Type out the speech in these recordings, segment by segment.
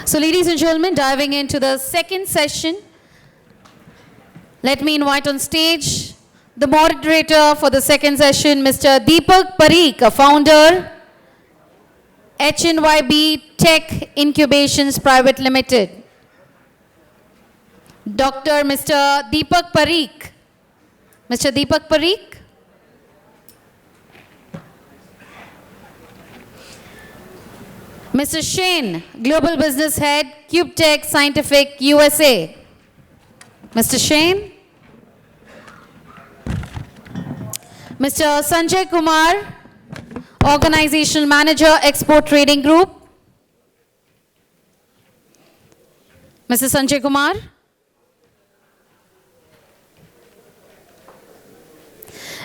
So, ladies and gentlemen, diving into the second session, let me invite on stage the moderator for the second session, Mr. Deepak Parikh, a founder, HNYB Tech Incubations Private Limited. Dr. Mr. Deepak Parikh. Mr. Deepak Parikh. Mr. Shane, Global Business Head, CubeTech Scientific, USA. Mr. Shane. Mr. Sanjay Kumar, Organizational Manager, Export Trading Group. Mr. Sanjay Kumar.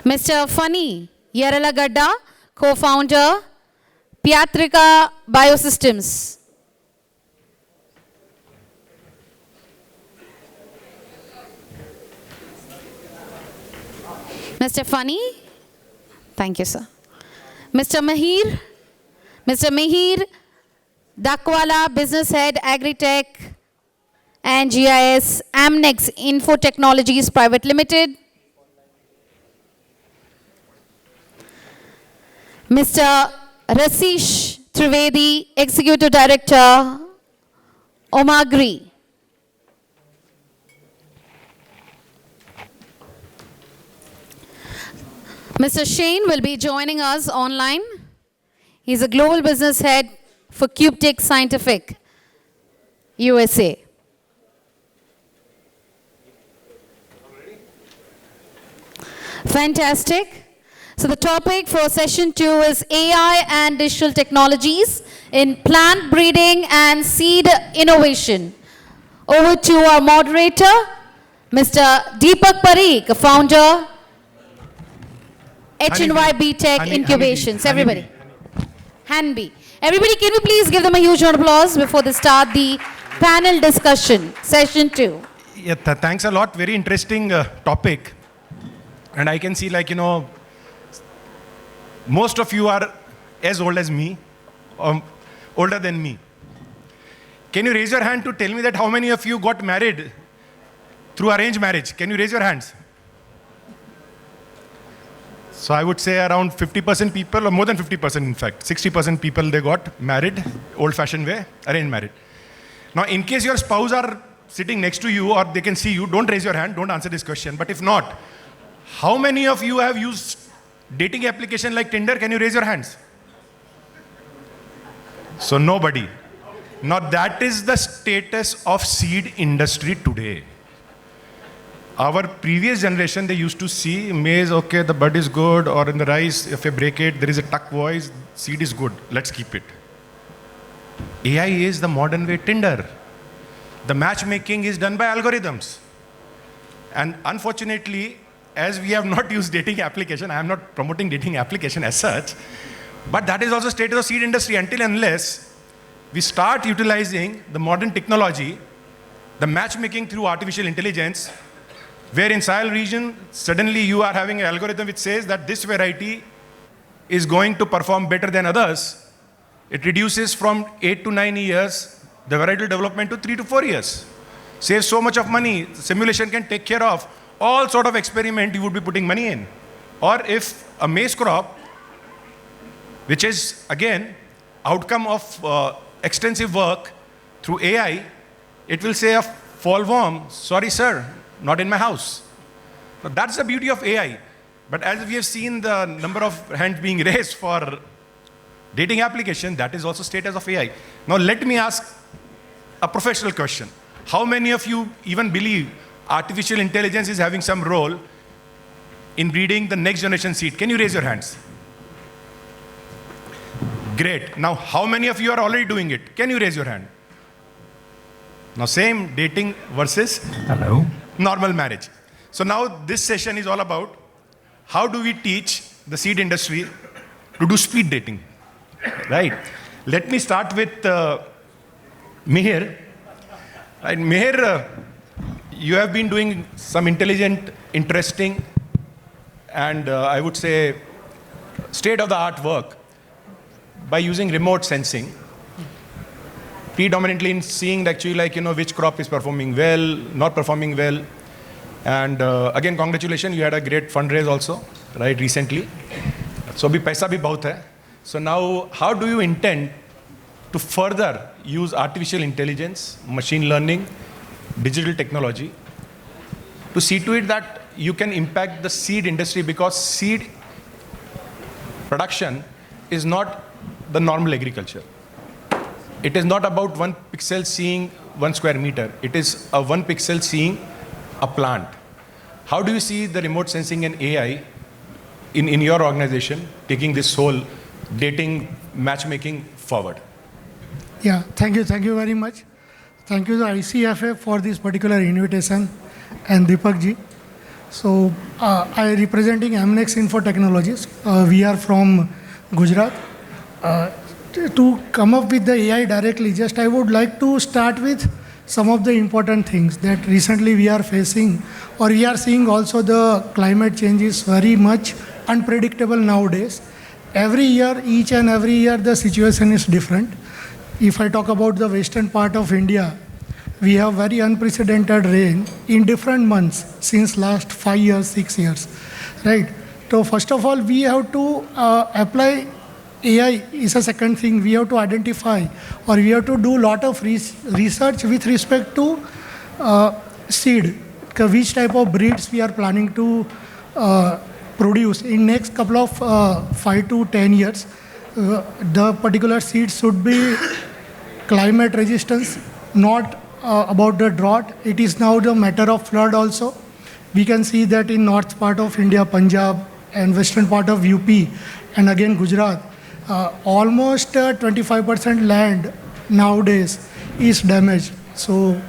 Mr. Funny Yaralagadda, Co-founder, Piatrika Biosystems. Mr. Funny, thank you, sir. Mr. Mihir Dakwala, Business Head, Agritech and GIS, Amnex Info Technologies Private Limited. Mr. Rasish Trivedi, Executive Director, Omagri. Mr. Shane will be joining us online. He's a Global Business Head for CubeTech Scientific, USA. Fantastic. So the topic for session 2 is AI and digital technologies in plant breeding and seed innovation. Over to our moderator, Mr. Deepak Parikh, founder, HNYB Tech Incubations. Everybody. Hanbee. Everybody, can we please give them a huge round of applause before they start the panel discussion, session 2. Yeah, thanks a lot. Very interesting topic. And I can see, most of you are as old as me, or older than me. Can you raise your hand to tell me that how many of you got married through arranged marriage? Can you raise your hands? So I would say around 50% people, or more than 50% in fact, 60% people, they got married, old-fashioned way, arranged marriage. Now, in case your spouse are sitting next to you or they can see you, don't raise your hand, don't answer this question. But if not, how many of you have used dating application like Tinder? Can you raise your hands? So nobody. Now that is the status of seed industry today. Our previous generation, they used to see maize, okay, the bud is good, or in the rice, if you break it, there is a tuck voice, seed is good, let's keep it. AI is the modern way Tinder. The matchmaking is done by algorithms. And unfortunately, as we have not used dating application, I am not promoting dating application as such, but that is also status of seed industry until unless we start utilizing the modern technology, the matchmaking through artificial intelligence, where in soil region, suddenly you are having an algorithm which says that this variety is going to perform better than others. It reduces from 8 to 9 years, the varietal development to 3 to 4 years. Saves so much of money, simulation can take care of all sort of experiment you would be putting money in. Or if a maize crop, which is again outcome of extensive work through AI, it will say a fall worm, sorry sir, not in my house. So that's the beauty of AI. But as we have seen the number of hands being raised for dating application, that is also status of AI. Now let me ask a professional question. How many of you even believe artificial intelligence is having some role in breeding the next generation seed? Can you raise your hands? Great. Now, how many of you are already doing it? Can you raise your hand? Now, same dating versus normal marriage. So now this session is all about how do we teach the seed industry to do speed dating, right? Let me start with Mihir. Right, Mihir, you have been doing some intelligent, interesting, and I would say state-of-the-art work by using remote sensing. predominantly in seeing actually like, which crop is performing well, not performing well. And again, congratulations, you had a great fundraise also, right, recently. So bhi paisa bhi bahut hai. So now, how do you intend to further use artificial intelligence, machine learning, digital technology to see to it that you can impact the seed industry, because seed production is not the normal agriculture. It is not about 1 pixel seeing 1 square meter. It is a 1 pixel seeing a plant. How do you see the remote sensing and AI in your organization taking this whole dating matchmaking forward? Yeah, thank you very much. Thank you to ICFA for this particular invitation and Deepak ji. So I am representing Amnex Info Technologies. We are from Gujarat. To come up with the AI directly, just I would like to start with some of the important things that recently we are facing, or we are seeing also the climate change is very much unpredictable nowadays. Every year, each and every year, the situation is different. If I talk about the western part of India, we have very unprecedented rain in different months since last 5 years, 6 years, right? So first of all, we have to apply AI is a second thing. We have to identify, or we have to do a lot of research with respect to seed, which type of breeds we are planning to produce in next couple of 5 to 10 years. The particular seeds should be climate resistance, not about the drought. It is now the matter of flood also. We can see that in north part of India, Punjab, and western part of UP, and again Gujarat, almost 25% land nowadays is damaged. So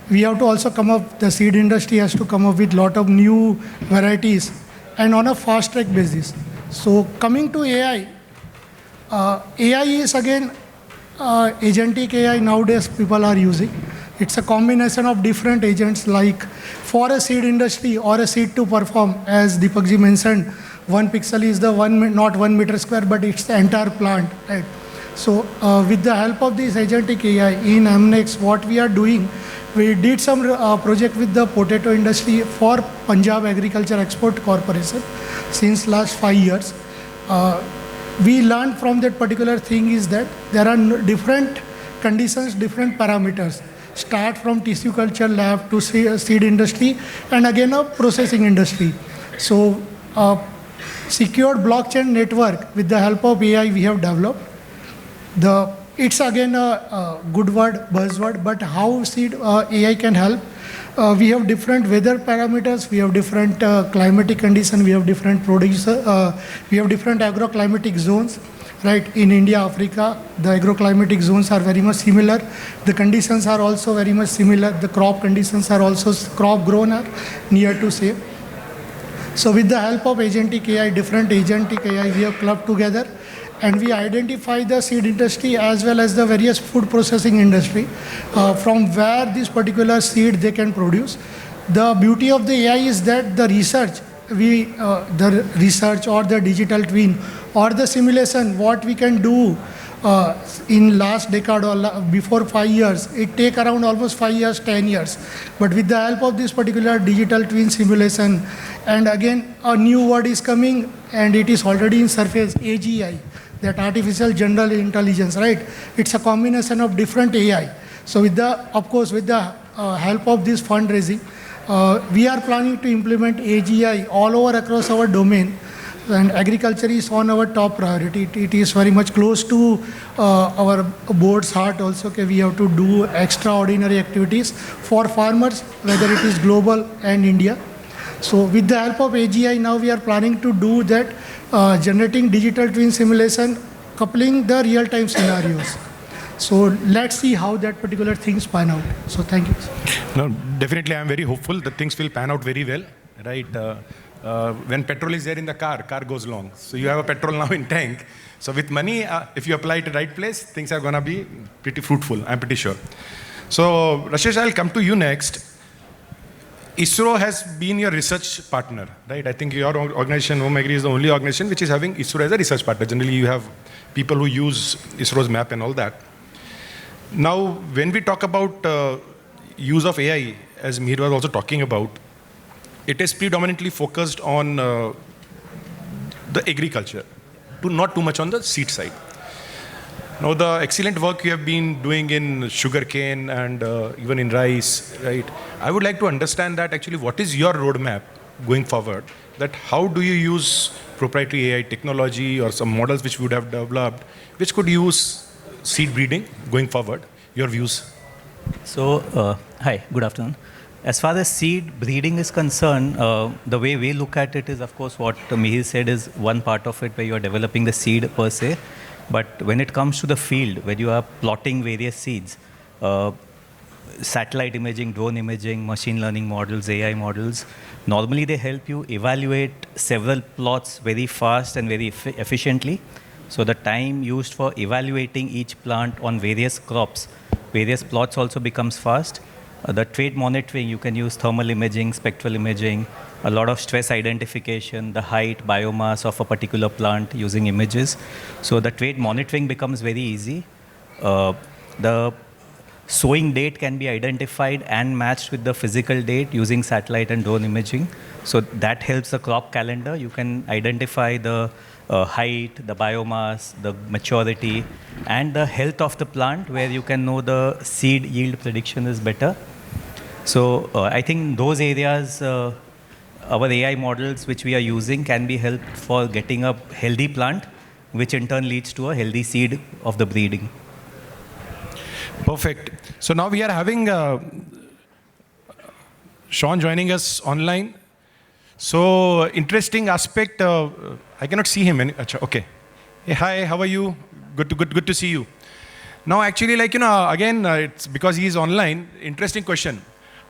we have to also come up, the seed industry has to come up with lot of new varieties and on a fast track basis. So coming to AI, AI is again agentic AI nowadays people are using. It's a combination of different agents, like for a seed industry or a seed to perform, as Deepak ji mentioned, 1 pixel is the not 1 meter square, but it's the entire plant, right? So with the help of this agentic AI in Amnex, what we are doing, we did some project with the potato industry for Punjab Agriculture Export Corporation since last 5 years. We learned from that particular thing is that there are different conditions, different parameters. Start from tissue culture lab to seed industry, and again a processing industry. So secured blockchain network with the help of AI we have developed. It's again a good word, buzzword, but how seed AI can help? We have different weather parameters, we have different climatic condition, we have different producer, we have different agroclimatic zones, right? In India, Africa, the agroclimatic zones are very much similar. The conditions are also very much similar. The crop conditions are also, crop grown are near to same. So with the help of agentic AI, different agentic AI, we have clubbed together and we identify the seed industry as well as the various food processing industry from where this particular seed they can produce. The beauty of the AI is that the research, the research or the digital twin or the simulation, what we can do in last decade or before 5 years, it take around almost 5 years, 10 years. But with the help of this particular digital twin simulation, and again a new word is coming and it is already in surface, AGI, that artificial general intelligence, right? It's a combination of different AI. So with the, of course, with the help of this fundraising, we are planning to implement AGI all over across our domain. And agriculture is on our top priority. It is very much close to our board's heart also. Okay, we have to do extraordinary activities for farmers, whether it is global and India. So with the help of AGI, now we are planning to do that, generating digital twin simulation, coupling the real-time scenarios. So let's see how that particular things pan out. So thank you. No, definitely I'm very hopeful that things will pan out very well, right? When petrol is there in the car goes long. So you have a petrol now in tank. So with money, if you apply it to the right place, things are going to be pretty fruitful, I'm pretty sure. So Rashesh, I'll come to you next. ISRO has been your research partner, right? I think your organization, Home Agri, is the only organization which is having ISRO as a research partner. Generally, you have people who use ISRO's map and all that. Now, when we talk about use of AI, as Mihir was also talking about, it is predominantly focused on the agriculture, not too much on the seed side. Now, the excellent work you have been doing in sugarcane and even in rice, right? I would like to understand that actually what is your roadmap going forward? That how do you use proprietary AI technology or some models which we would have developed, which could use seed breeding going forward? Your views? So, hi, good afternoon. As far as seed breeding is concerned, the way we look at it is, of course, what Mihir said is one part of it where you are developing the seed per se. But when it comes to the field, where you are plotting various seeds, satellite imaging, drone imaging, machine learning models, AI models, normally they help you evaluate several plots very fast and very efficiently. So the time used for evaluating each plant on various crops, various plots also becomes fast. The trait monitoring, you can use thermal imaging, spectral imaging, a lot of stress identification, the height, biomass of a particular plant using images. So the trait monitoring becomes very easy. The sowing date can be identified and matched with the physical date using satellite and drone imaging. So that helps the crop calendar. You can identify the height, the biomass, the maturity, and the health of the plant, where you can know the seed yield prediction is better. So I think those areas, our AI models which we are using can be helped for getting a healthy plant, which in turn leads to a healthy seed of the breeding. Perfect. So now we are having Sean joining us online. So interesting aspect. I cannot see him. Okay. Hey, hi. How are you? Good to see you. Now, actually, again, it's because he is online. Interesting question.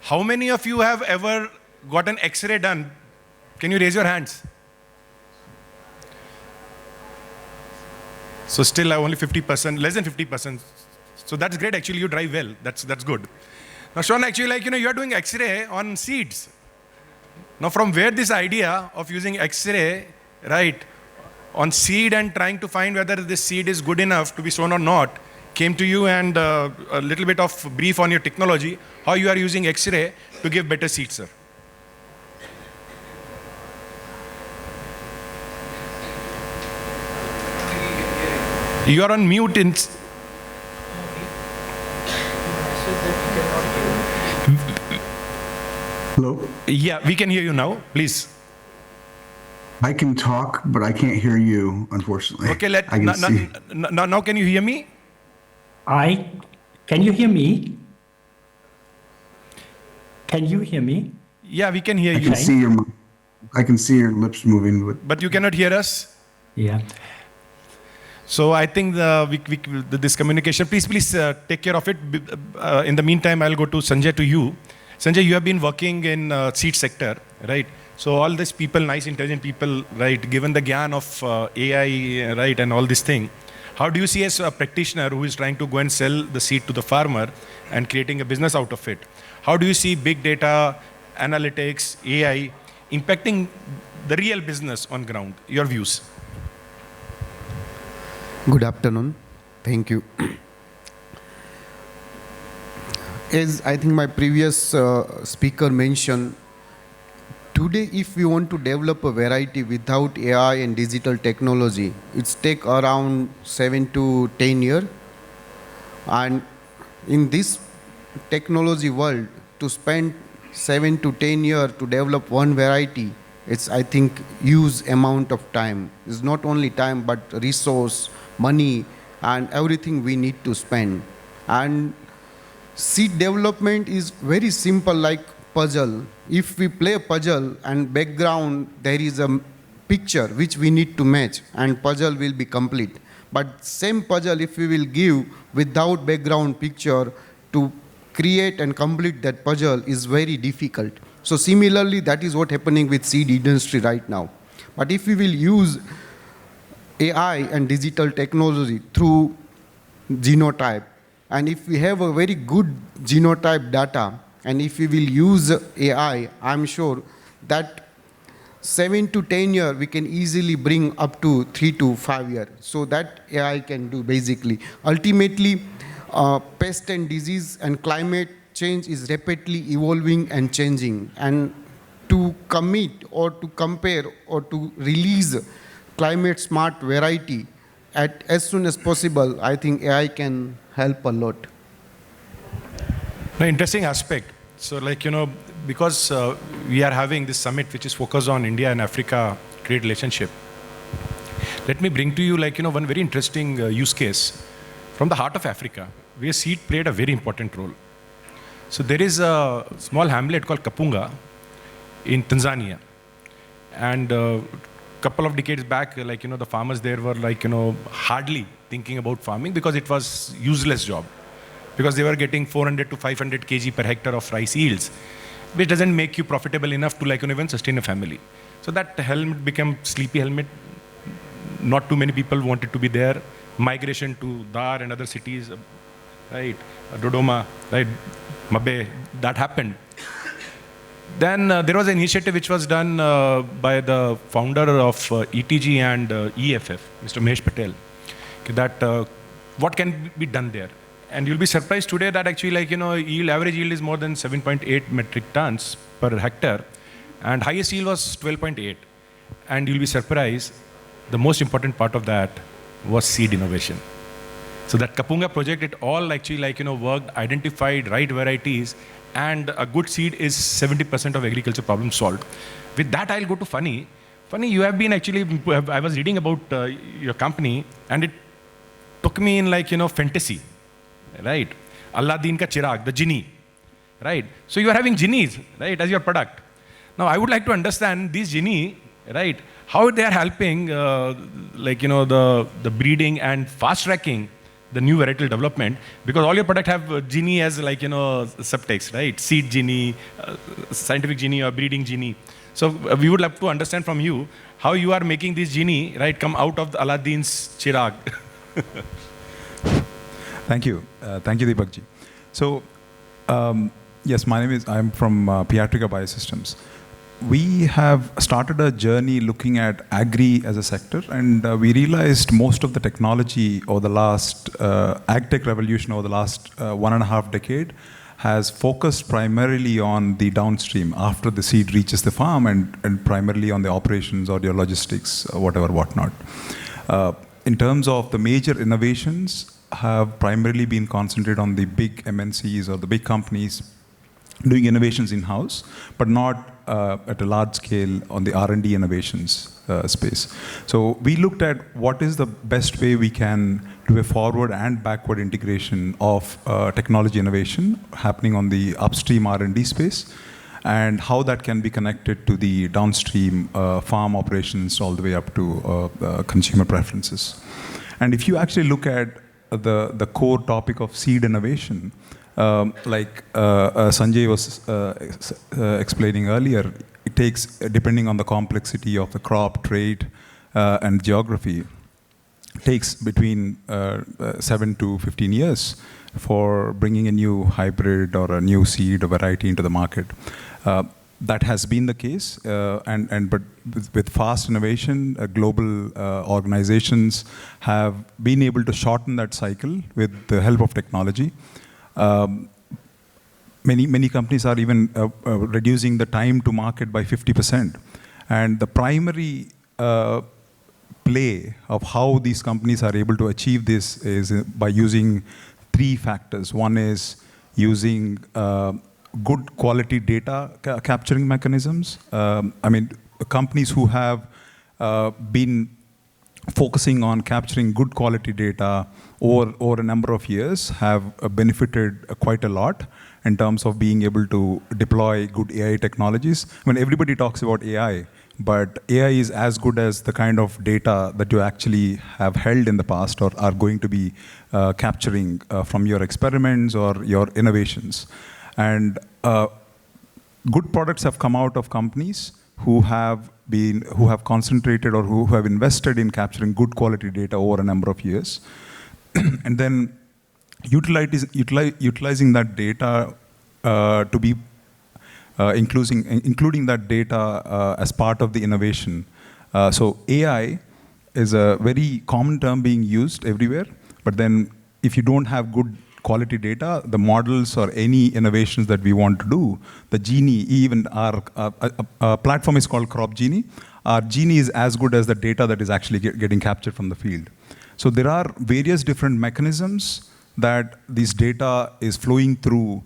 How many of you have ever got an X-ray done? Can you raise your hands? So still, only 50%, less than 50%. So that's great. Actually, you drive well. That's good. Now, Sean, actually, you are doing X-ray on seeds. Now, from where this idea of using X-ray, right, on seed and trying to find whether this seed is good enough to be sown or not, came to you, and a little bit of brief on your technology, how you are using X-ray to give better seeds, sir. You are on mute. Hello? Yeah, we can hear you now. Please. I can talk, but I can't hear you, unfortunately. Okay, I can see. now can you hear me? Can you hear me? Can you hear me? Yeah, we can hear I you. can see your lips moving. But you cannot hear us? Yeah. So I think this communication, please take care of it. In the meantime, I'll go to Sanjay, to you. Sanjay, you have been working in seed sector, right? So all these people, nice, intelligent people, right, given the gyan of AI, right, and all this thing, how do you see as a practitioner who is trying to go and sell the seed to the farmer and creating a business out of it? How do you see big data, analytics, AI impacting the real business on ground? Your views? Good afternoon. Thank you. As I think my previous speaker mentioned, today if we want to develop a variety without AI and digital technology, it's take around 7 to 10 years. And in this technology world, to spend 7 to 10 years to develop one variety, it's, I think, huge amount of time. It's not only time, but resource, money, and everything we need to spend. And seed development is very simple, like puzzle. If we play a puzzle and background, there is a picture which we need to match, and puzzle will be complete. But same puzzle, if we will give without background picture, to create and complete that puzzle is very difficult. So similarly, that is what happening with seed industry right now. But if we will use AI and digital technology through genotype, and if we have a very good genotype data, and if we will use AI, I'm sure that 7 to 10 years we can easily bring up to 3 to 5 years. So that AI can do basically. Ultimately, pest and disease and climate change is rapidly evolving and changing. And to commit or to compare or to release climate smart variety as soon as possible, I think AI can help a lot. An interesting aspect. So, because we are having this summit which is focused on India and Africa trade relationship, let me bring to you, one very interesting use case from the heart of Africa, where seed played a very important role. So, there is a small hamlet called Kapunga in Tanzania. And couple of decades back, the farmers there were hardly thinking about farming because it was useless job. Because they were getting 400 to 500 kg per hectare of rice yields, which doesn't make you profitable enough to even sustain a family. So that helmet became sleepy helmet. Not too many people wanted to be there. Migration to Dar and other cities, right? Dodoma, right? Mabe, that happened. Then there was an initiative which was done by the founder of ETG and EFF, Mr. Mahesh Patel, that what can be done there. And you'll be surprised today that actually, average yield is more than 7.8 metric tons per hectare, and highest yield was 12.8. And you'll be surprised, the most important part of that was seed innovation. So that Kapunga project, it all actually worked, identified right varieties, and a good seed is 70% of agriculture problem solved. With that, I'll go to Funny. Funny, you have been actually, I was reading about your company, and it took me in fantasy. Right? Aladdin ka Chirag, the genie. Right? So you are having genies, right, as your product. Now I would like to understand these genie, right, how they are helping the breeding and fast tracking the new varietal development, because all your product have genie as subtext, right? Seed genie, scientific genie or breeding genie. So we would love to understand from you how you are making this genie, right, come out of the Aladdin's Chirag. Thank you. Thank you, Deepak ji. So, yes, I'm from Pediatrica Biosystems. We have started a journey looking at agri as a sector, and we realized most of the technology over the last, ag-tech revolution over the last 1.5 decade has focused primarily on the downstream after the seed reaches the farm, and primarily on the operations or your logistics, whatnot. In terms of the major innovations, have primarily been concentrated on the big MNCs or the big companies doing innovations in-house, but not at a large scale on the R&D innovations space. So we looked at what is the best way we can do a forward and backward integration of technology innovation happening on the upstream R&D space, and how that can be connected to the downstream farm operations all the way up to consumer preferences. And if you actually look at the core topic of seed innovation, Sanjay was explaining earlier, it takes, depending on the complexity of the crop, trade, and geography, takes between 7 to 15 years for bringing a new hybrid or a new seed or variety into the market. That has been the case, but with fast innovation, global organizations have been able to shorten that cycle with the help of technology. Many companies are even reducing the time to market by 50%. And the primary play of how these companies are able to achieve this is by using 3 factors. One is using good quality data capturing mechanisms. Companies who have been focusing on capturing good quality data over a number of years have benefited quite a lot in terms of being able to deploy good AI technologies. Everybody talks about AI, but AI is as good as the kind of data that you actually have held in the past or are going to be capturing from your experiments or your innovations. And good products have come out of companies who have concentrated or who have invested in capturing good quality data over a number of years, and then utilizing that data to be including that data as part of the innovation. So AI is a very common term being used everywhere, but then if you don't have good quality data, the models or any innovations that we want to do, the Genie, even our platform is called Crop Genie. Our Genie is as good as the data that is actually getting captured from the field. So there are various different mechanisms that this data is flowing through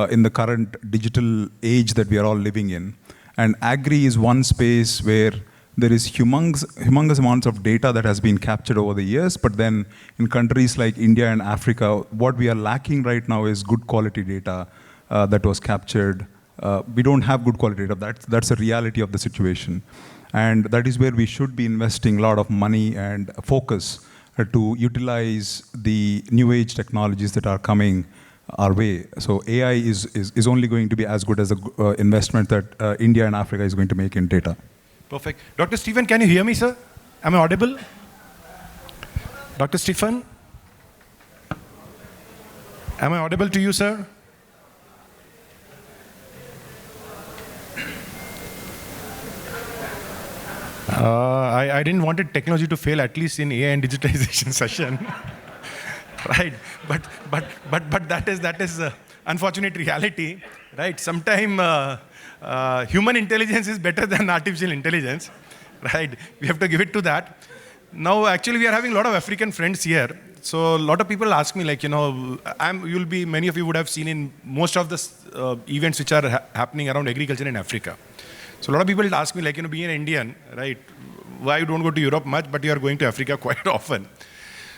in the current digital age that we are all living in. And agri is one space where there is humongous amounts of data that has been captured over the years, but then in countries like India and Africa, what we are lacking right now is good quality data that was captured. We don't have good quality data. That's a reality of the situation. And that is where we should be investing a lot of money and focus to utilize the new age technologies that are coming our way. So AI is only going to be as good as the investment that India and Africa is going to make in data. Perfect. Dr. Stephen, can you hear me, sir? Am I audible? Dr. Stephen? Am I audible to you, sir? I didn't want technology to fail, at least in AI and digitization session. Right? But that is unfortunate reality, right? Sometimes human intelligence is better than artificial intelligence, right? We have to give it to that. Now, actually, we are having a lot of African friends here. So a lot of people ask me, like, many of you would have seen in most of the events which are happening around agriculture in Africa. So a lot of people ask me, like, being an Indian, right, why you don't go to Europe much, but you are going to Africa quite often.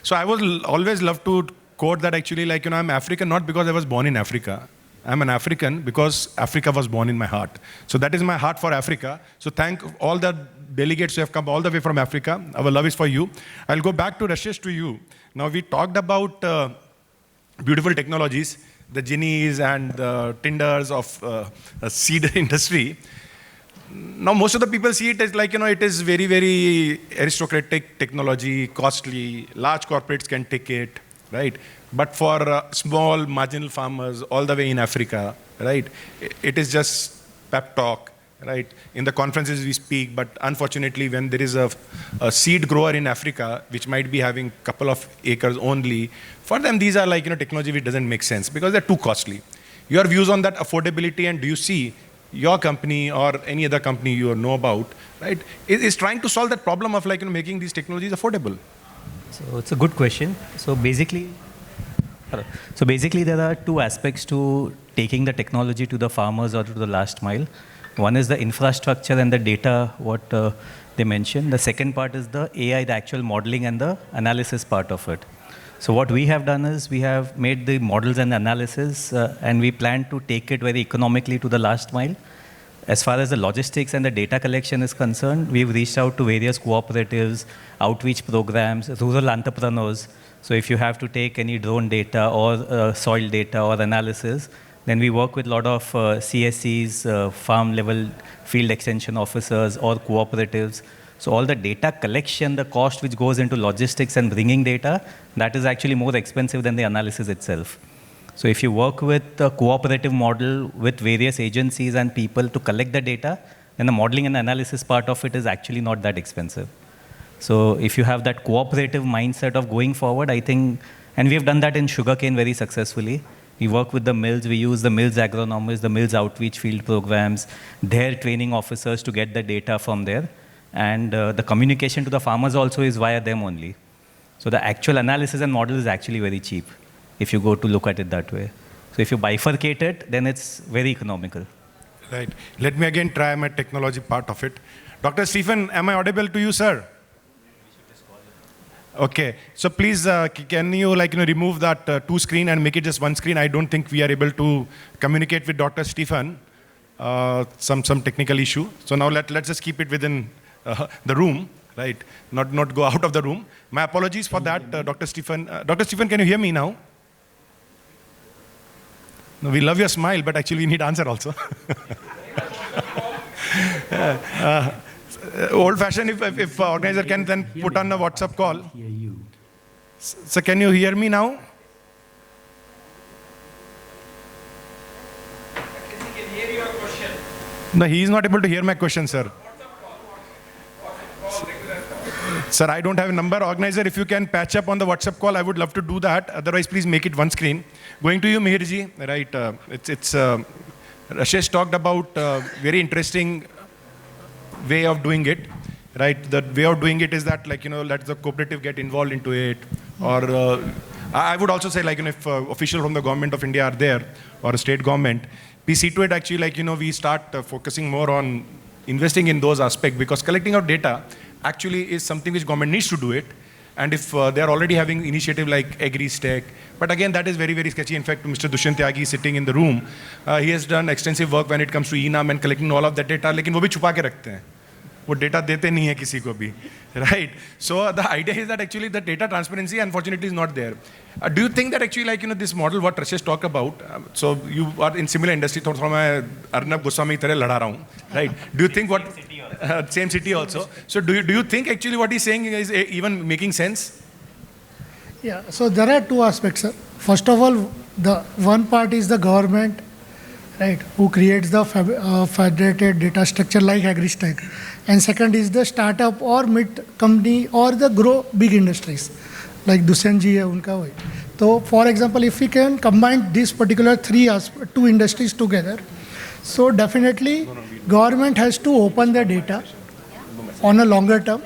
So I was always love to quote that actually, like, I'm African not because I was born in Africa. I'm an African because Africa was born in my heart. So that is my heart for Africa. So thank all the delegates who have come all the way from Africa. Our love is for you. I'll go back to Rashesh, to you. Now we talked about beautiful technologies, the genies and the Tinders of a seed industry. Now most of the people see it as like, it is very, very aristocratic technology, costly, large corporates can take it, right? But for small marginal farmers all the way in Africa, right, it is just pep talk, right? In the conferences we speak, but unfortunately when there is a seed grower in Africa, which might be having a couple of acres only, for them these are like, technology which doesn't make sense because they're too costly. Your views on that affordability, and do you see your company or any other company you know about, right, is trying to solve that problem of like, making these technologies affordable? So it's a good question. So basically there are two aspects to taking the technology to the farmers or to the last mile. One is the infrastructure and the data, what they mentioned. The second part is the AI, the actual modeling and the analysis part of it. So what we have done is we have made the models and analysis and we plan to take it very economically to the last mile. As far as the logistics and the data collection is concerned, we've reached out to various cooperatives, outreach programs, rural entrepreneurs. So if you have to take any drone data or soil data or analysis, then we work with a lot of CSCs, farm level field extension officers or cooperatives. So all the data collection, the cost which goes into logistics and bringing data, that is actually more expensive than the analysis itself. So if you work with a cooperative model with various agencies and people to collect the data, then the modeling and analysis part of it is actually not that expensive. So if you have that cooperative mindset of going forward, I think, and we have done that in sugarcane very successfully. We work with the mills, we use the mills agronomists, the mills outreach field programs, their training officers to get the data from there. And the communication to the farmers also is via them only. So the actual analysis and model is actually very cheap, if you go to look at it that way. So if you bifurcate it, then it's very economical. Right. Let me again try my technology part of it. Dr. Stephen, am I audible to you, sir? Okay. So please, can you remove that two screen and make it just one screen? I don't think we are able to communicate with Dr. Stephen. Some technical issue. So now let's just keep it within the room, right? Not go out of the room. My apologies for that, Dr. Stephen. Dr. Stephen, can you hear me now? No, we love your smile, but actually we need answer also. Old-fashioned, if organizer can then put on a WhatsApp call. So can you hear me now? He can hear your question. No, he is not able to hear my question, sir. Sir, I don't have a number. Organizer, if you can patch up on the WhatsApp call, I would love to do that. Otherwise, please make it one screen. Going to you, Mihirji. Right. Rashesh talked about very interesting way of doing it. Right. The way of doing it is that, like, let the cooperative get involved into it. Or I would also say, like, if officials from the government of India are there or a state government, we see to it actually, like, we start focusing more on investing in those aspects, because collecting out data actually is something which government needs to do it. And if they are already having initiative like AgriStack, but again, that is very, very sketchy. In fact, Mr. Dushyant Tyagi is sitting in the room. He has done extensive work when it comes to ENAM and collecting all of that data, लेकिन वो भी छुपा के रखते हैं. वो data देते नहीं है किसी को भी, right? So the idea is that actually the data transparency, unfortunately, is not there. Do you think that actually, like, this model what Rashesh talked about, so you are in similar industry, थोड़ा मैं अर्नब गोस्वामी की तरह लड़ा रहा हूँ, right? Do you think what same city also? So do you think actually what he's saying is even making sense? Yeah, so there are two aspects, sir. First of all, the one part is the government, right, who creates the federated data structure like AgriStack. And second is the startup or mid company or the grow big industries, like Dushyant ji hai, unka way. So, for example, if we can combine these particular two industries together, so definitely government has to open the data on a longer term.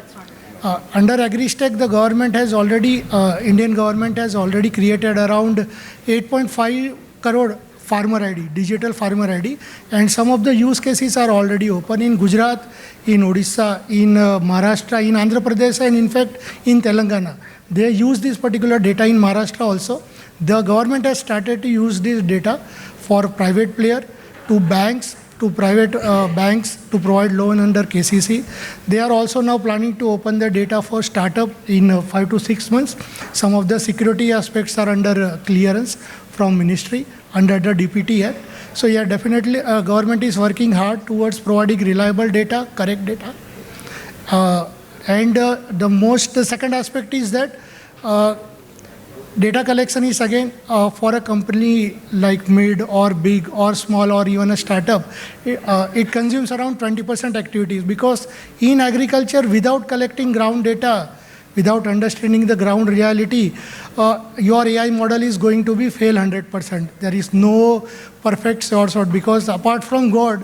Under AgriStack, the government has already, Indian government has already created around 8.5 crore farmer ID, digital farmer ID, and some of the use cases are already open in Gujarat, in Odisha, in Maharashtra, in Andhra Pradesh, and in fact in Telangana. They use this particular data in Maharashtra also. The government has started to use this data for private player, to banks, to private banks to provide loan under KCC. They are also now planning to open the data for startup in 5 to 6 months. Some of the security aspects are under clearance from ministry under the DPT Act. So yeah, definitely government is working hard towards providing reliable data, correct data. The second aspect is that data collection is again for a company like mid or big or small or even a startup, it consumes around 20% activities, because in agriculture, without collecting ground data, without understanding the ground reality, your AI model is going to be fail 100%. There is no perfect sort, because apart from God,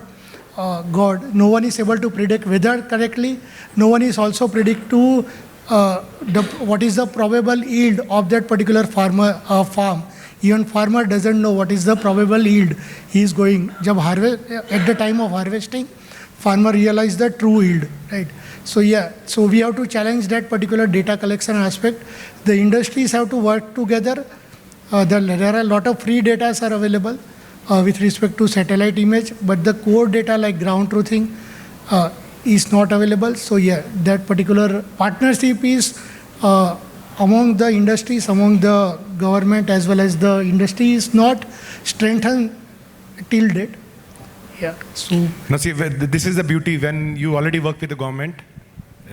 no one is able to predict weather correctly. No one is also predict to what is the probable yield of that particular farm. Even farmer doesn't know what is the probable yield he is going. At the time of harvesting, farmer realize the true yield, right? So yeah, so we have to challenge that particular data collection aspect. The industries have to work together. There are a lot of free data are available with respect to satellite image, but the core data like ground truthing is not available. So yeah, that particular partnership is among the industries, among the government as well as the industry is not strengthened till date. Yeah. So now see, this is the beauty when you already work with the government,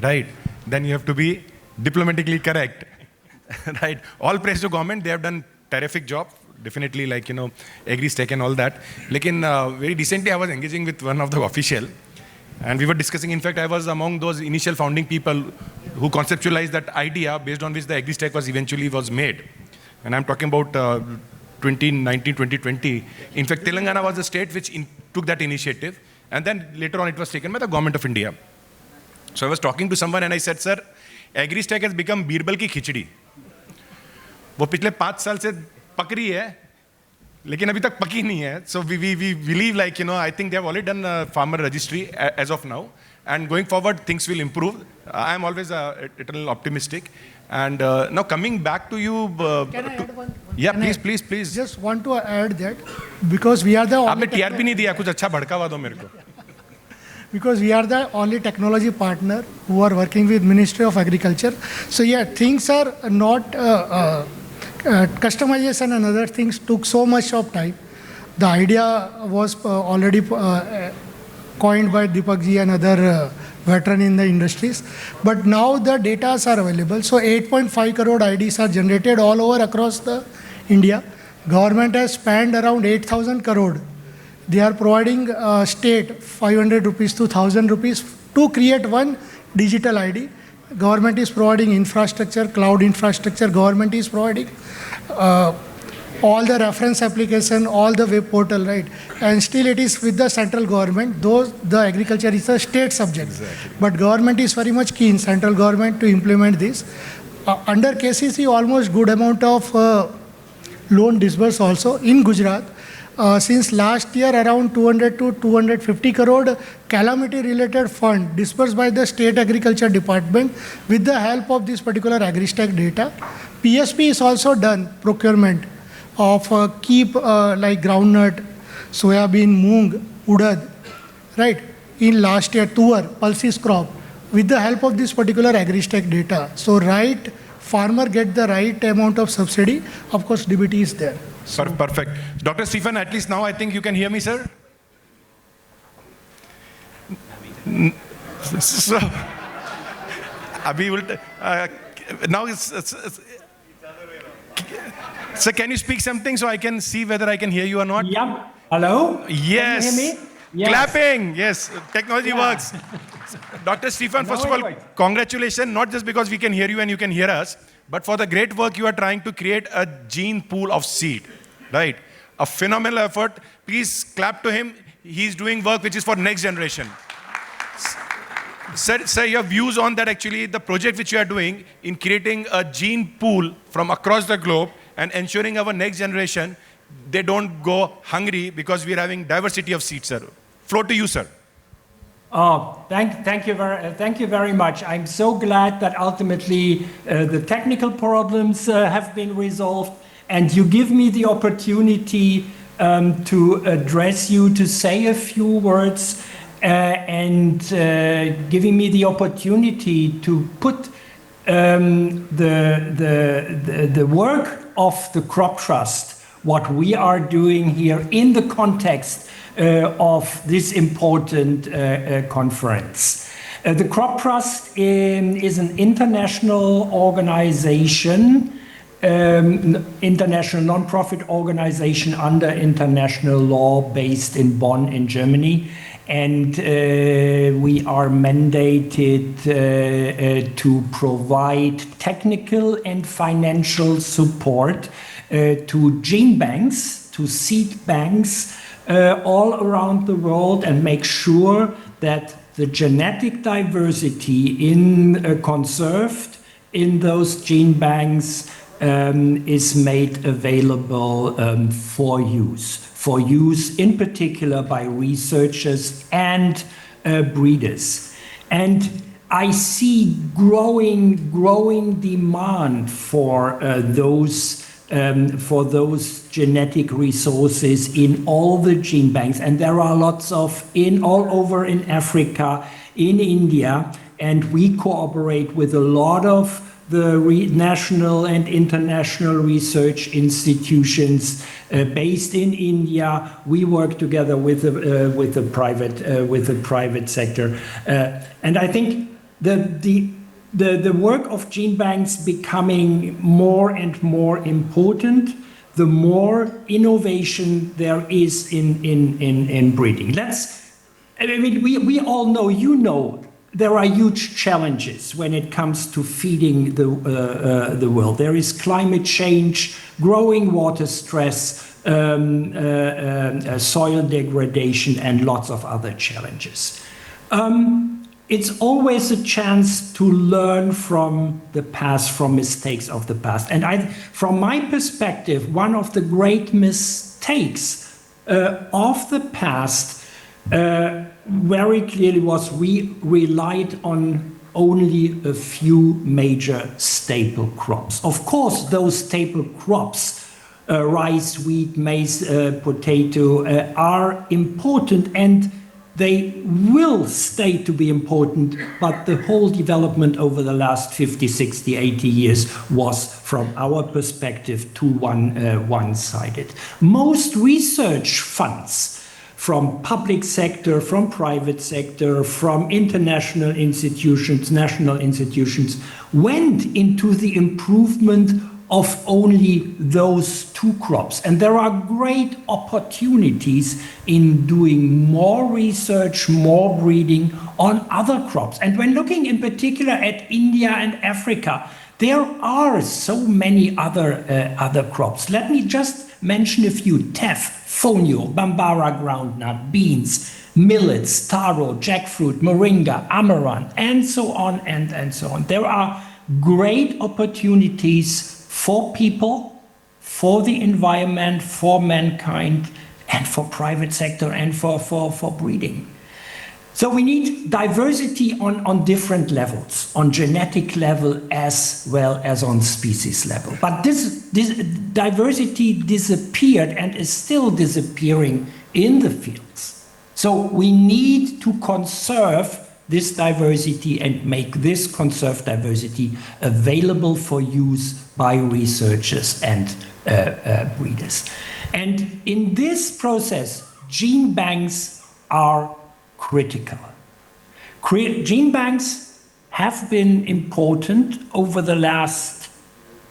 right? Then you have to be diplomatically correct, right? All praise to government; they have done terrific job. Definitely, like AgriStack and all that. Lekin very recently, I was engaging with one of the official, and we were discussing. In fact, I was among those initial founding people who conceptualized that idea based on which the AgriStack was made. And I'm talking about 2019, 2020. In fact, Telangana was the state which took that initiative, and then later on it was taken by the government of India. So I was talking to someone and I said, sir, AgriStack has become Birbal ki khichdi. वो पिछले 5 साल से पक रही है, लेकिन अभी तक पकी नहीं है. So we believe, like, I think they have already done a farmer registry as of now, and going forward things will improve. I am always eternal optimistic. And now coming back to you. Can I add one? Yeah, please. Just want to add that because we are the only आपने TRP नहीं दिया, कुछ अच्छा भड़कावा दो मेरे को. Because we are the only technology partner who are working with Ministry of Agriculture. So yeah, things are not customization and other things took so much of time. The idea was already coined by Deepak ji and other veteran in the industries. But now the data are available. So 8.5 crore IDs are generated all over across the India. Government has spent around 8,000 crore. They are providing state 500 rupees to 1,000 rupees to create one digital ID. government is providing infrastructure, cloud infrastructure, government is providing all the reference application, all the web portal, right? And still it is with the central government, though the agriculture is a state subject. Exactly. But government is very much keen, central government, to implement this. Under KCC, almost good amount of loan disbursed also in Gujarat. Since last year, around 200 to 250 crore calamity-related fund disbursed by the State Agriculture Department with the help of this particular AgriStack data. PSP is also done procurement of keep like groundnut, soybean, moong, udad, right? In last year, tuar, pulses crop, with the help of this particular AgriStack data. So right farmer get the right amount of subsidy. Of course, DBT is there. So, perfect. Dr. Stephen, at least now I think you can hear me, sir? So, we will, now so can you speak something so I can see whether I can hear you or not? Yeah. Hello? Yes. Can you hear me? Yes. Clapping. Yes. Technology works. Dr. Stephen, first of all, congratulations, not just because we can hear you and you can hear us, but for the great work you are trying to create a gene pool of seed, right? A phenomenal effort. Please clap to him. He's doing work which is for next generation. Sir, your views on that, actually, the project which you are doing in creating a gene pool from across the globe and ensuring our next generation, they don't go hungry because we are having diversity of seeds, sir. Floor to you, sir. Oh, thank you very much. I'm so glad that ultimately the technical problems have been resolved, and you give me the opportunity to address you, to say a few words, and giving me the opportunity to put the work of the Crop Trust, what we are doing here, in the context of this important conference. The Crop Trust is an international organization, international non-profit organization under international law based in Bonn in Germany. And we are mandated to provide technical and financial support to gene banks, to seed banks, all around the world, and make sure that the genetic diversity conserved in those gene banks is made available for use in particular by researchers and breeders. And I see growing demand for those genetic resources in all the gene banks, and there are lots of all over in Africa, in India, and we cooperate with a lot of the national and international research institutions based in India. We work together with the private sector, and I think the work of gene banks becoming more and more important, the more innovation there is in breeding. We all know, there are huge challenges when it comes to feeding the world. There is climate change, growing water stress, soil degradation, and lots of other challenges. It's always a chance to learn from the past, from mistakes of the past. And from my perspective, one of the great mistakes of the past very clearly was we relied on only a few major staple crops. Of course, those staple crops, rice, wheat, maize, potato, are important, and they will stay to be important, but the whole development over the last 50, 60, 80 years was, from our perspective, too one-sided. Most research funds from public sector, from private sector, from international institutions, national institutions, went into the improvement of only those two crops. And there are great opportunities in doing more research, more breeding on other crops. And when looking in particular at India and Africa, there are so many other crops. Let me just mention a few: teff, fonio, bambara groundnut, beans, millets, taro, jackfruit, moringa, amaranth, and so on and so on. There are great opportunities for people, for the environment, for mankind, and for private sector, and for breeding. So we need diversity on different levels, on genetic level as well as on species level. But this diversity disappeared and is still disappearing in the fields. So we need to conserve this diversity and make this conserved diversity available for use by researchers and breeders. And in this process, gene banks are critical. Gene banks have been important over the last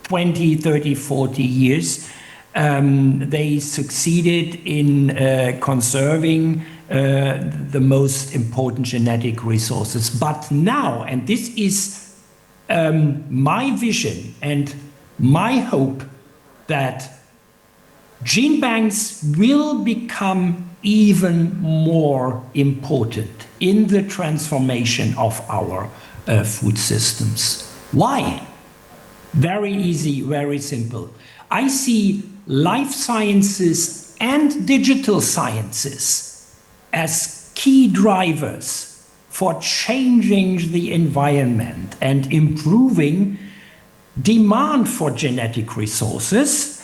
20, 30, 40 years. They succeeded in conserving the most important genetic resources. But now, and this is my vision and my hope, that gene banks will become even more important in the transformation of our food systems. Why? Very easy, very simple. I see life sciences and digital sciences as key drivers for changing the environment and improving demand for genetic resources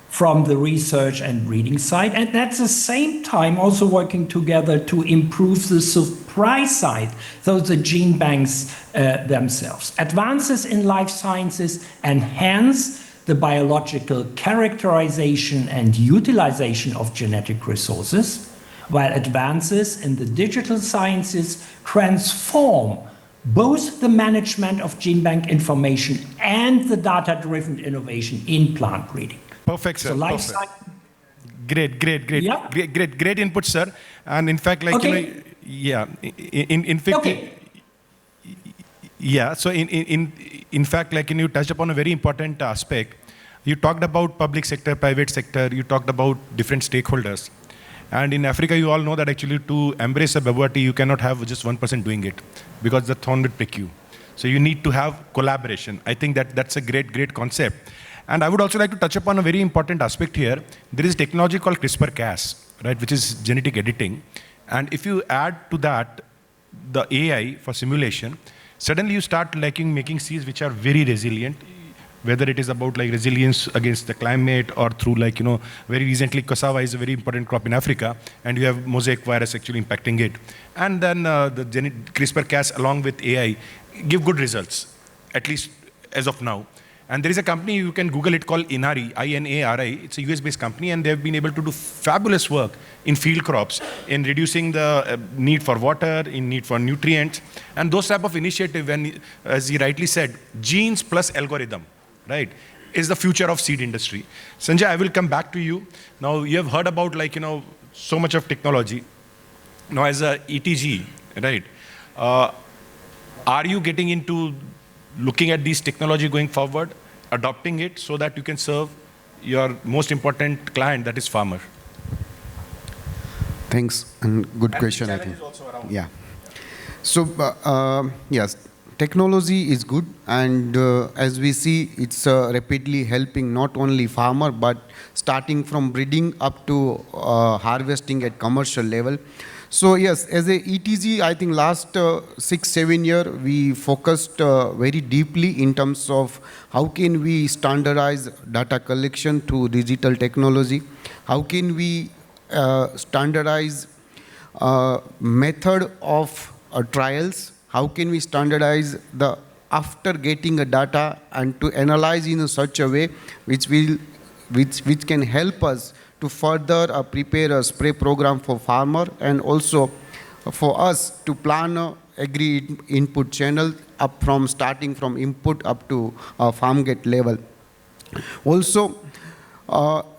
from the research and breeding side, and at the same time also working together to improve the supply side, so the gene banks themselves. Advances in life sciences enhance the biological characterization and utilization of genetic resources, while advances in the digital sciences transform both the management of gene bank information and the data-driven innovation in plant breeding. Perfect, sir. So life Perfect. science. Yeah. Great input, sir. And in fact, like, Okay. in fact, Okay. yeah. So in fact, like, you touched upon a very important aspect. You talked about public sector, private sector. You talked about different stakeholders. And in Africa, you all know that actually to embrace a bavati, you cannot have just one person doing it, because the thorn will prick you. So you need to have collaboration. I think that's a great concept. And I would also like to touch upon a very important aspect here. There is technology called CRISPR-Cas, right, which is genetic editing. And if you add to that the AI for simulation, suddenly you start making seeds which are very resilient, whether it is about like resilience against the climate or through very recently cassava is a very important crop in Africa, and you have mosaic virus actually impacting it. And then the CRISPR-Cas along with AI give good results, at least as of now. And there is a company, you can Google it, called Inari, I-N-A-R-I. It's a US-based company, and they've been able to do fabulous work in field crops, in reducing the need for water, in need for nutrients, and those type of initiative, when, as he rightly said, genes plus algorithm, right, is the future of seed industry. Sanjay, I will come back to you. Now, you have heard about so much of technology. Now, as a ETG, right, are you getting into looking at these technology going forward, adopting it so that you can serve your most important client, that is farmer? Thanks, and good question, I think. Yeah. So, yes, technology is good, and as we see, it's rapidly helping not only farmer, but starting from breeding up to harvesting at commercial level. So yes, as a ETG, I think last 6-7 years, we focused very deeply in terms of how can we standardize data collection through digital technology, how can we standardize method of trials, how can we standardize the after getting a data and to analyze in such a way which can help us to further prepare a spray program for farmer, and also for us to plan a agri input channel up from starting from input up to farm gate level. Also,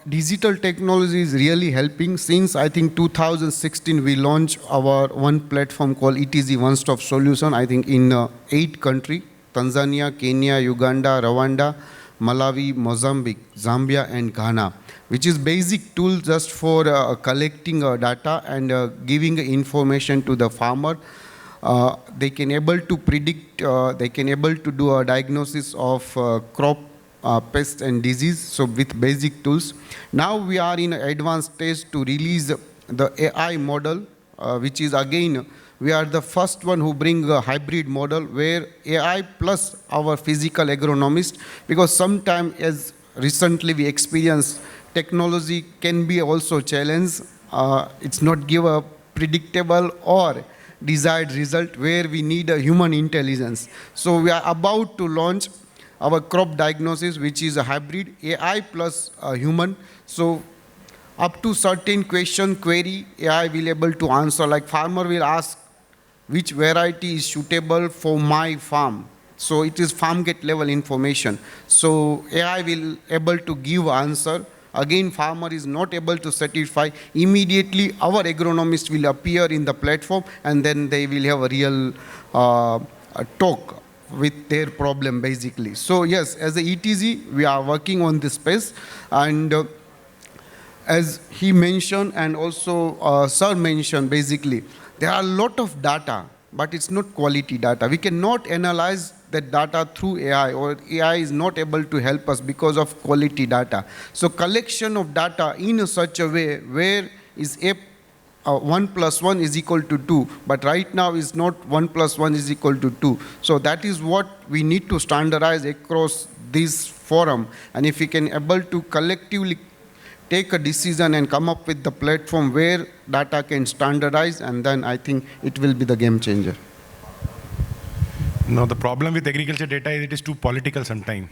digital technology is really helping. Since I think 2016, we launched our one platform called ETZ One Stop Solution, I think in 8 countries, Tanzania, Kenya, Uganda, Rwanda, Malawi, Mozambique, Zambia, and Ghana, which is basic tool just for collecting data and giving information to the farmer. They can able to predict, they can able to do a diagnosis of crop pest and disease, so with basic tools. Now we are in advanced stage to release the AI model, which is again, we are the first one who bring a hybrid model where AI plus our physical agronomist, because sometimes as recently we experienced, technology can be also challenge. It's not give a predictable or desired result where we need a human intelligence. So we are about to launch our crop diagnosis, which is a hybrid AI plus human. So up to certain question query, AI will able to answer. Like farmer will ask which variety is suitable for my farm. So it is farm gate level information. So AI will able to give answer. Again, farmer is not able to satisfy. Immediately, our agronomist will appear in the platform, and then they will have a real talk with their problem, basically. So yes, as a ETZ, we are working on this space. And as he mentioned, and also sir mentioned, basically, there are a lot of data, but it's not quality data. We cannot analyze that data through AI, or AI is not able to help us because of quality data. So collection of data in such a way where is 1 plus 1 is equal to 2, but right now is not 1 plus 1 is equal to 2. So that is what we need to standardize across this forum. And if we can able to collectively take a decision and come up with the platform where data can standardize, and then I think it will be the game changer. No, the problem with agriculture data is it is too political sometimes,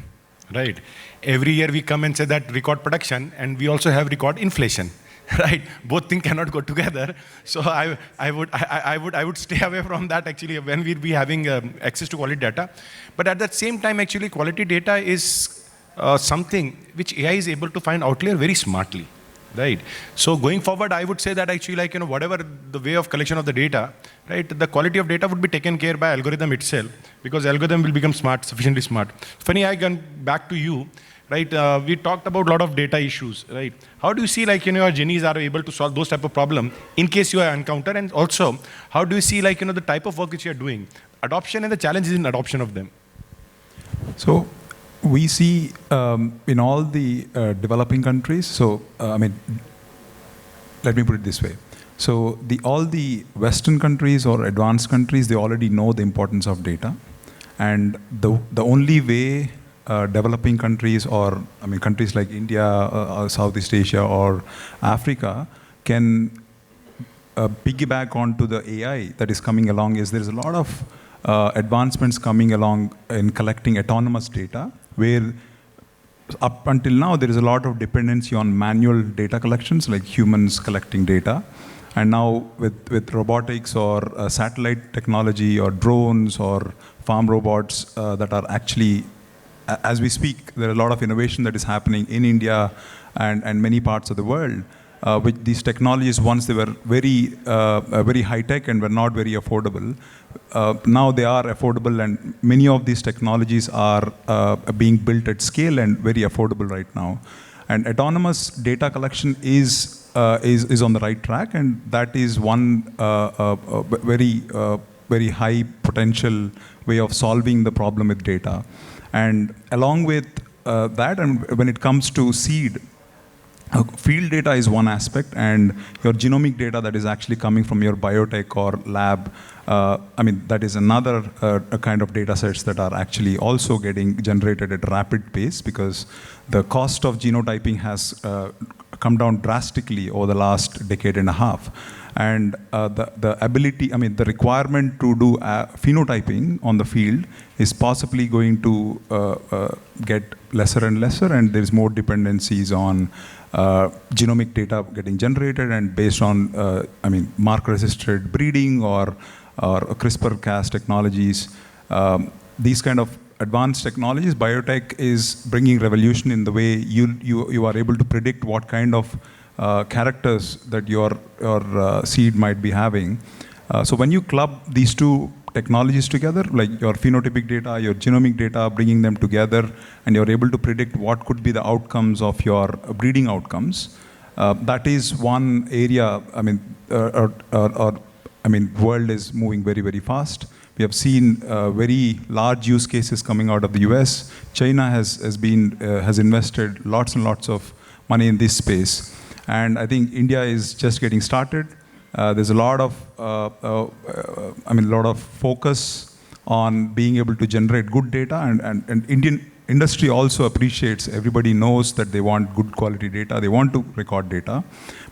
right? Every year we come and say that record production, and we also have record inflation, right? Both things cannot go together. So I would stay away from that actually when we'll be having access to quality data. But at that same time, actually, quality data is something which AI is able to find outlier very smartly, right? So going forward, I would say that actually, like, whatever the way of collection of the data, right, the quality of data would be taken care by algorithm itself, because algorithm will become smart, sufficiently smart. Funny, I come back to you, right? We talked about a lot of data issues, right? How do you see, like, your genies are able to solve those type of problem in case you encounter? And also, how do you see, like, the type of work which you are doing, adoption and the challenges in adoption of them? So we see in all the developing countries, so let me put it this way. So all the Western countries or advanced countries, they already know the importance of data. And the only way developing countries, or countries like India, Southeast Asia, or Africa can piggyback onto the AI that is coming along is there's a lot of advancements coming along in collecting autonomous data, where up until now there is a lot of dependency on manual data collections, like humans collecting data. And now with robotics or satellite technology or drones or farm robots that are actually, as we speak, there are a lot of innovation that is happening in India and many parts of the world. With these technologies, once they were very high-tech and were not very affordable, now they are affordable, and many of these technologies are being built at scale and very affordable right now. And autonomous data collection is on the right track, and that is one very high potential way of solving the problem with data. And along with that, and when it comes to seed, field data is one aspect, and your genomic data that is actually coming from your biotech or lab, that is another kind of data sets that are actually also getting generated at a rapid pace, because the cost of genotyping has come down drastically over the last decade and a half. And the ability, the requirement to do phenotyping on the field is possibly going to get lesser and lesser, and there's more dependencies on genomic data getting generated, and based on marker-resisted breeding or CRISPR-Cas technologies. These kind of advanced technologies, biotech is bringing revolution in the way you are able to predict what kind of characters that your seed might be having. So when you club these two technologies together, like your phenotypic data, your genomic data, bringing them together, and you're able to predict what could be the outcomes of your breeding outcomes, that is one area. I mean, world is moving very, very fast. We have seen very large use cases coming out of the US. China has invested lots and lots of money in this space. And I think India is just getting started. There's a lot of focus on being able to generate good data, and Indian industry also appreciates. Everybody knows that they want good quality data. They want to record data.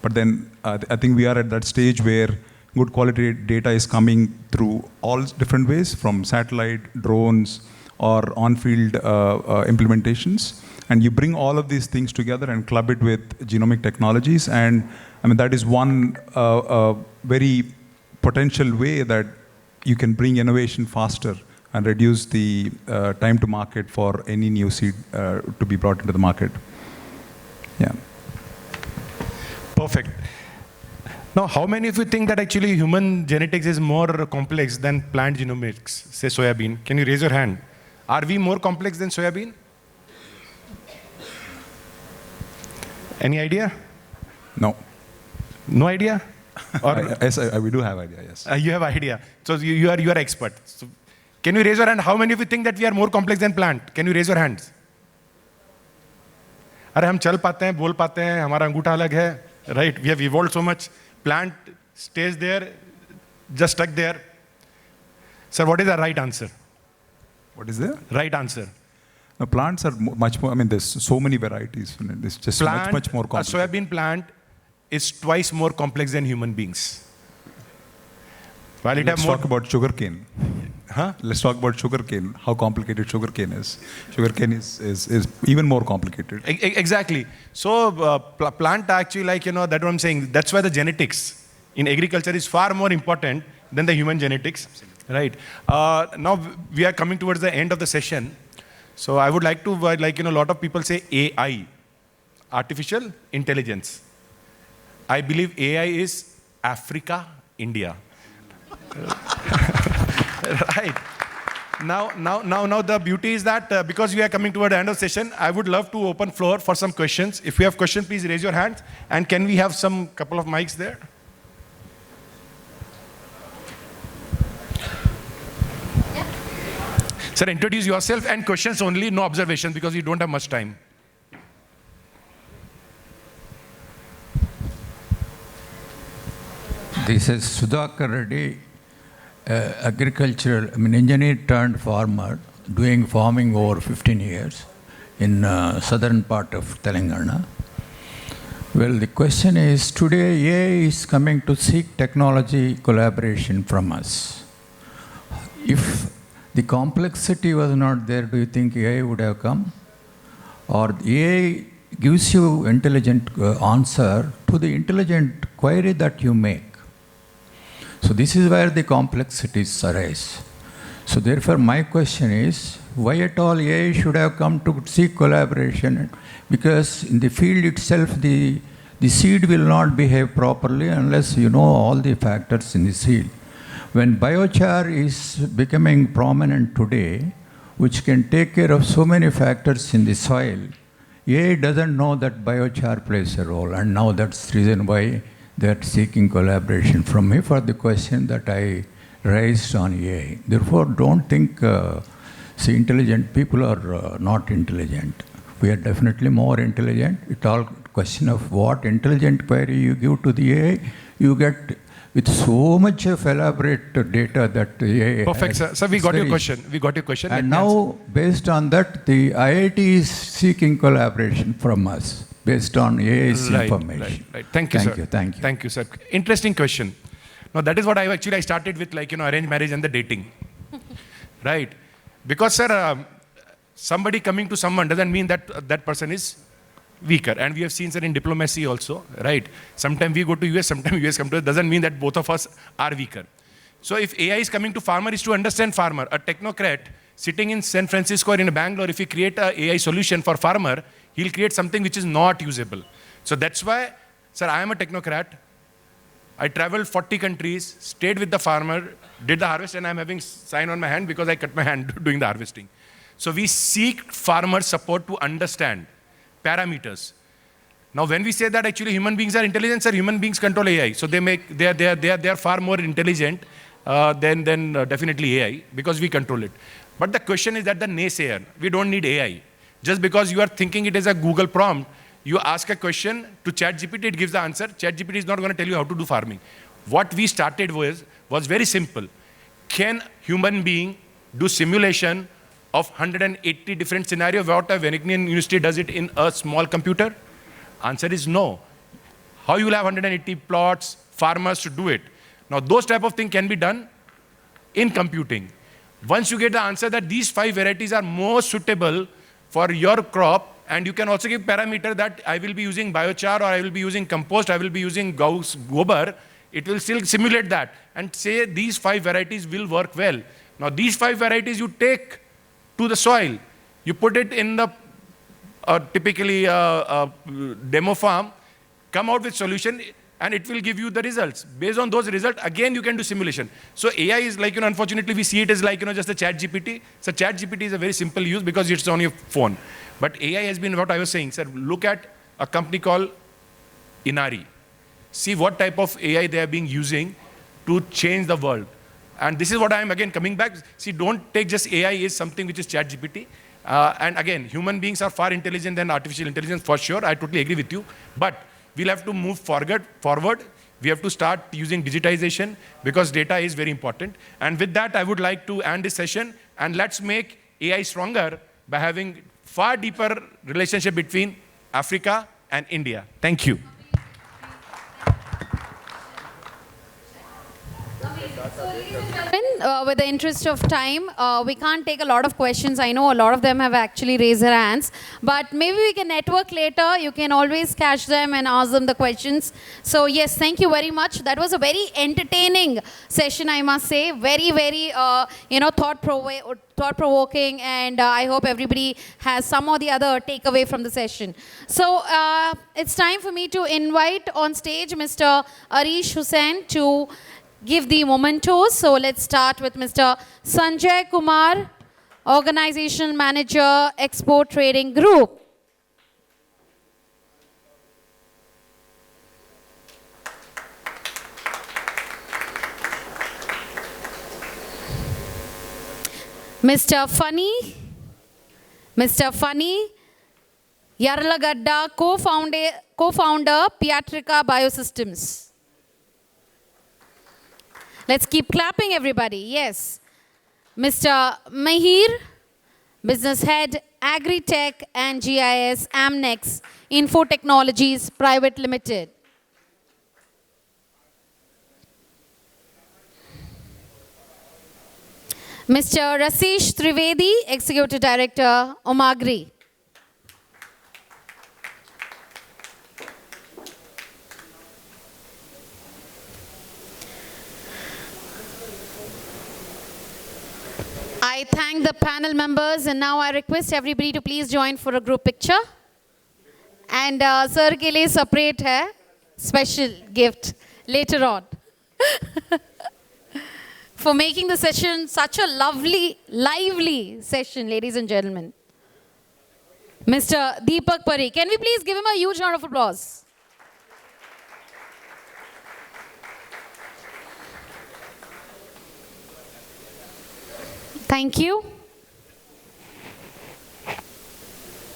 But then I think we are at that stage where good quality data is coming through all different ways, from satellite, drones, or on-field implementations. And you bring all of these things together and club it with genomic technologies. And I mean, that is one very potential way that you can bring innovation faster and reduce the time to market for any new seed to be brought into the market. Yeah. Perfect. Now, how many of you think that actually human genetics is more complex than plant genomics, say soybean? Can you raise your hand? Are we more complex than soybean? Any idea? No. No idea? Or Yes, we do have idea, yes. you have idea. So you are expert. So can you raise your hand? How many of you think that we are more complex than plant? Can you raise your hands? अरे हम चल पाते हैं, बोल पाते हैं, हमारा अंगूठा अलग है, right? We have evolved so much. Plant stays there, just stuck there. Sir, what is the right answer? What is the Right answer. Now, plants are much more, I mean, there's so many varieties. It's just much more A complex. soybean plant is twice more complex than human beings. While it Let's have more, talk about sugarcane. huh? Let's talk about sugarcane, how complicated sugarcane is. Sugarcane is even more complicated. Exactly. So plant actually, that's what I'm saying. That's why the genetics in agriculture is far more important than the human genetics, right? Now we are coming towards the end of the session. So I would like to, a lot of people say AI, artificial intelligence. I believe AI is Africa, India. Right. Now the beauty is that because we are coming toward the end of session, I would love to open floor for some questions. If you have questions, please raise your hands. And can we have some couple of mics there? Sir, introduce yourself and questions only, no observations because we don't have much time. This is Sudhakar Reddy, engineer turned farmer, doing farming over 15 years in southern part of Telangana. Well, the question is, today AI is coming to seek technology collaboration from us. If the complexity was not there, do you think AI would have come? Or AI gives you intelligent answer to the intelligent query that you make. So this is where the complexities arise. So therefore my question is, why at all AI should have come to seek collaboration? Because in the field itself, the seed will not behave properly unless you know all the factors in the seed. When biochar is becoming prominent today, which can take care of so many factors in the soil, AI doesn't know that biochar plays a role, and now that's the reason why they're seeking collaboration from me for the question that I raised on AI. Therefore, don't think, intelligent people are not intelligent. We are definitely more intelligent. It's all question of what intelligent query you give to the AI, you get with so much of elaborate data that AI Perfect, has. sir. Sir, we got your question. We got your question. And now, based on that, the IIT is seeking collaboration from us based on AI's information. Right. Thank you, sir. Thank you. Thank you, sir. Interesting question. Now, that is what I started with, arranged marriage and the dating. Right. Because, sir, somebody coming to someone doesn't mean that that person is weaker. And we have seen, sir, in diplomacy also, right? Sometimes we go to US, sometimes US come to us. Doesn't mean that both of us are weaker. So if AI is coming to farmer, is to understand farmer. A technocrat sitting in San Francisco or in Bangalore, if he create a AI solution for farmer, he'll create something which is not usable. So that's why, sir, I am a technocrat. I traveled 40 countries, stayed with the farmer, did the harvest, and I'm having sign on my hand because I cut my hand doing the harvesting. So we seek farmer support to understand parameters. Now, when we say that actually human beings are intelligent, sir, human beings control AI. So they are far more intelligent than definitely AI because we control it. But the question is that the naysayer, we don't need AI. Just because you are thinking it is a Google prompt, you ask a question to ChatGPT, it gives the answer. ChatGPT is not going to tell you how to do farming. What we started was very simple. Can human being do simulation of 180 different scenarios? What a Wageningen University does it in a small computer? Answer is no. How you will have 180 plots, farmers to do it? Now, those type of things can be done in computing. Once you get the answer that these 5 varieties are more suitable for your crop, and you can also give parameter that I will be using biochar, or I will be using compost, I will be using gobar, it will still simulate that and say these 5 varieties will work well. Now, these 5 varieties you take to the soil, you put it in the typically demo farm, come out with solution, and it will give you the results. Based on those results, again, you can do simulation. So AI is like, unfortunately, we see it as like, just a ChatGPT. So ChatGPT is a very simple use because it's on your phone. But AI has been what I was saying, sir. Look at a company called Inari. See what type of AI they are being using to change the world. And this is what I am again coming back. See, don't take just AI is something which is ChatGPT. And again, human beings are far intelligent than artificial intelligence, for sure. I totally agree with you. But we'll have to move forward. We have to start using digitization because data is very important. And with that, I would like to end this session. And let's make AI stronger by having far deeper relationship between Africa and India. Thank you. With the interest of time, we can't take a lot of questions. I know a lot of them have actually raised their hands, but maybe we can network later. You can always catch them and ask them the questions. So yes, thank you very much. That was a very entertaining session, I must say. Very, very, thought-provoking, and I hope everybody has some or the other takeaway from the session. So it's time for me to invite on stage Mr. Arish Hussain to give the mementos. So let's start with Mr. Sanjay Kumar, Organizational Manager, Export Trading Group. Mr. Funny Yarlagadda, co-founder, Piatrica Biosystems. Let's keep clapping, everybody. Yes. Mr. Mahir, Business Head, Agri-Tech and GIS, Amnex, Info Technologies Private Limited. Mr. Rasesh Trivedi, Executive Director, Omagri. I thank the panel members, and now I request everybody to please join for a group picture. And sir ke liye separate hai special gift later on. For making the session such a lovely, lively session, ladies and gentlemen. Mr. Deepak Pari, can we please give him a huge round of applause? Thank you.